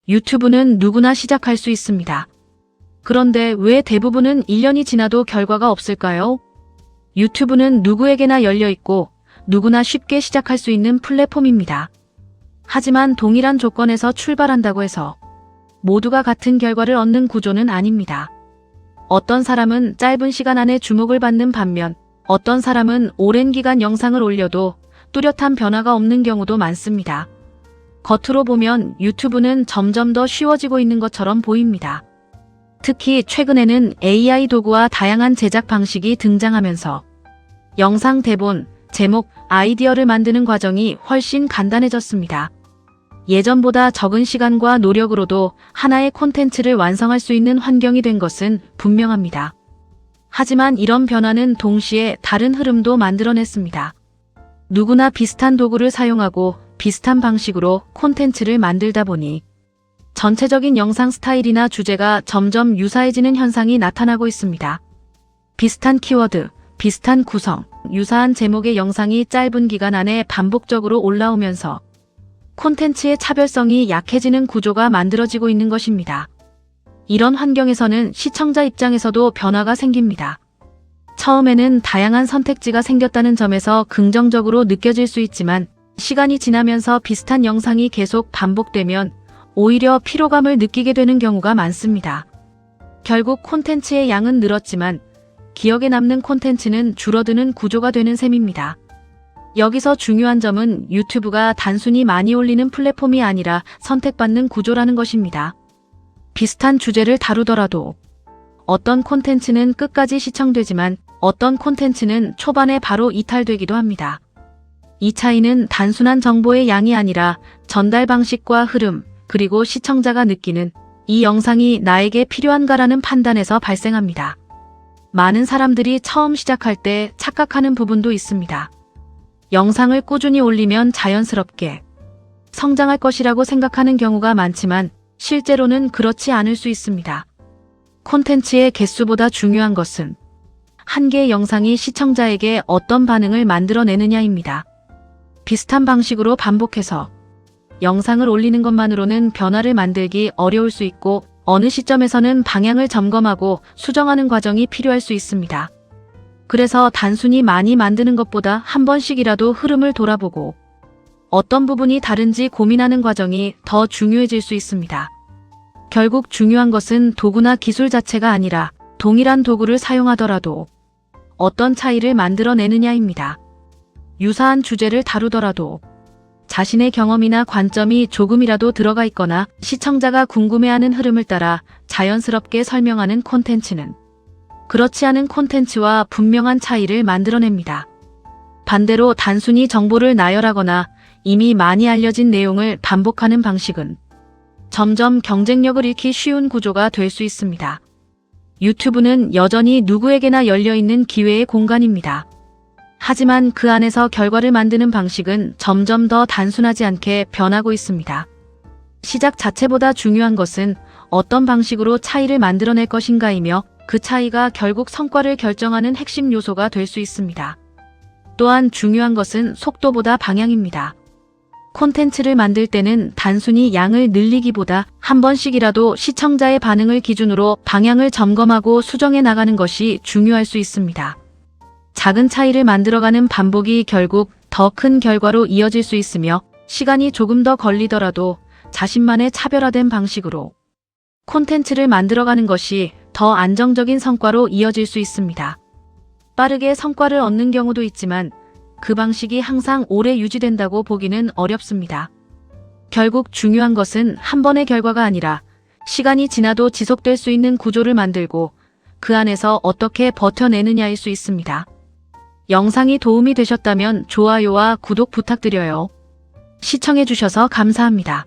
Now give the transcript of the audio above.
유튜브는 누구나 시작할 수 있습니다. 그런데 왜 대부분은 1년이 지나도 결과가 없을까요? 유튜브는 누구에게나 열려 있고 누구나 쉽게 시작할 수 있는 플랫폼입니다. 하지만 동일한 조건에서 출발한다고 해서 모두가 같은 결과를 얻는 구조는 아닙니다. 어떤 사람은 짧은 시간 안에 주목을 받는 반면 어떤 사람은 오랜 기간 영상을 올려도 뚜렷한 변화가 없는 경우도 많습니다. 겉으로 보면 유튜브는 점점 더 쉬워지고 있는 것처럼 보입니다. 특히 최근에는 AI 도구와 다양한 제작 방식이 등장하면서 영상 대본, 제목, 아이디어를 만드는 과정이 훨씬 간단해졌습니다. 예전보다 적은 시간과 노력으로도 하나의 콘텐츠를 완성할 수 있는 환경이 된 것은 분명합니다. 하지만 이런 변화는 동시에 다른 흐름도 만들어냈습니다. 누구나 비슷한 도구를 사용하고 비슷한 방식으로 콘텐츠를 만들다 보니 전체적인 영상 스타일이나 주제가 점점 유사해지는 현상이 나타나고 있습니다. 비슷한 키워드, 비슷한 구성, 유사한 제목의 영상이 짧은 기간 안에 반복적으로 올라오면서 콘텐츠의 차별성이 약해지는 구조가 만들어지고 있는 것입니다. 이런 환경에서는 시청자 입장에서도 변화가 생깁니다. 처음에는 다양한 선택지가 생겼다는 점에서 긍정적으로 느껴질 수 있지만 시간이 지나면서 비슷한 영상이 계속 반복되면 오히려 피로감을 느끼게 되는 경우가 많습니다. 결국 콘텐츠의 양은 늘었지만 기억에 남는 콘텐츠는 줄어드는 구조가 되는 셈입니다. 여기서 중요한 점은 유튜브가 단순히 많이 올리는 플랫폼이 아니라 선택받는 구조라는 것입니다. 비슷한 주제를 다루더라도 어떤 콘텐츠는 끝까지 시청되지만 어떤 콘텐츠는 초반에 바로 이탈되기도 합니다. 이 차이는 단순한 정보의 양이 아니라 전달 방식과 흐름, 그리고 시청자가 느끼는 이 영상이 나에게 필요한가라는 판단에서 발생합니다. 많은 사람들이 처음 시작할 때 착각하는 부분도 있습니다. 영상을 꾸준히 올리면 자연스럽게 성장할 것이라고 생각하는 경우가 많지만 실제로는 그렇지 않을 수 있습니다. 콘텐츠의 개수보다 중요한 것은 한 개의 영상이 시청자에게 어떤 반응을 만들어내느냐입니다. 비슷한 방식으로 반복해서 영상을 올리는 것만으로는 변화를 만들기 어려울 수 있고 어느 시점에서는 방향을 점검하고 수정하는 과정이 필요할 수 있습니다. 그래서 단순히 많이 만드는 것보다 한 번씩이라도 흐름을 돌아보고 어떤 부분이 다른지 고민하는 과정이 더 중요해질 수 있습니다. 결국 중요한 것은 도구나 기술 자체가 아니라 동일한 도구를 사용하더라도 어떤 차이를 만들어내느냐입니다. 유사한 주제를 다루더라도 자신의 경험이나 관점이 조금이라도 들어가 있거나 시청자가 궁금해하는 흐름을 따라 자연스럽게 설명하는 콘텐츠는 그렇지 않은 콘텐츠와 분명한 차이를 만들어냅니다. 반대로 단순히 정보를 나열하거나 이미 많이 알려진 내용을 반복하는 방식은 점점 경쟁력을 잃기 쉬운 구조가 될 수 있습니다. 유튜브는 여전히 누구에게나 열려있는 기회의 공간입니다. 하지만 그 안에서 결과를 만드는 방식은 점점 더 단순하지 않게 변하고 있습니다. 시작 자체보다 중요한 것은 어떤 방식으로 차이를 만들어낼 것인가이며 그 차이가 결국 성과를 결정하는 핵심 요소가 될 수 있습니다. 또한 중요한 것은 속도보다 방향입니다. 콘텐츠를 만들 때는 단순히 양을 늘리기보다 한 번씩이라도 시청자의 반응을 기준으로 방향을 점검하고 수정해 나가는 것이 중요할 수 있습니다. 작은 차이를 만들어가는 반복이 결국 더 큰 결과로 이어질 수 있으며 시간이 조금 더 걸리더라도 자신만의 차별화된 방식으로 콘텐츠를 만들어가는 것이 더 안정적인 성과로 이어질 수 있습니다. 빠르게 성과를 얻는 경우도 있지만 그 방식이 항상 오래 유지된다고 보기는 어렵습니다. 결국 중요한 것은 한 번의 결과가 아니라 시간이 지나도 지속될 수 있는 구조를 만들고 그 안에서 어떻게 버텨내느냐일 수 있습니다. 영상이 도움이 되셨다면 좋아요와 구독 부탁드려요. 시청해주셔서 감사합니다.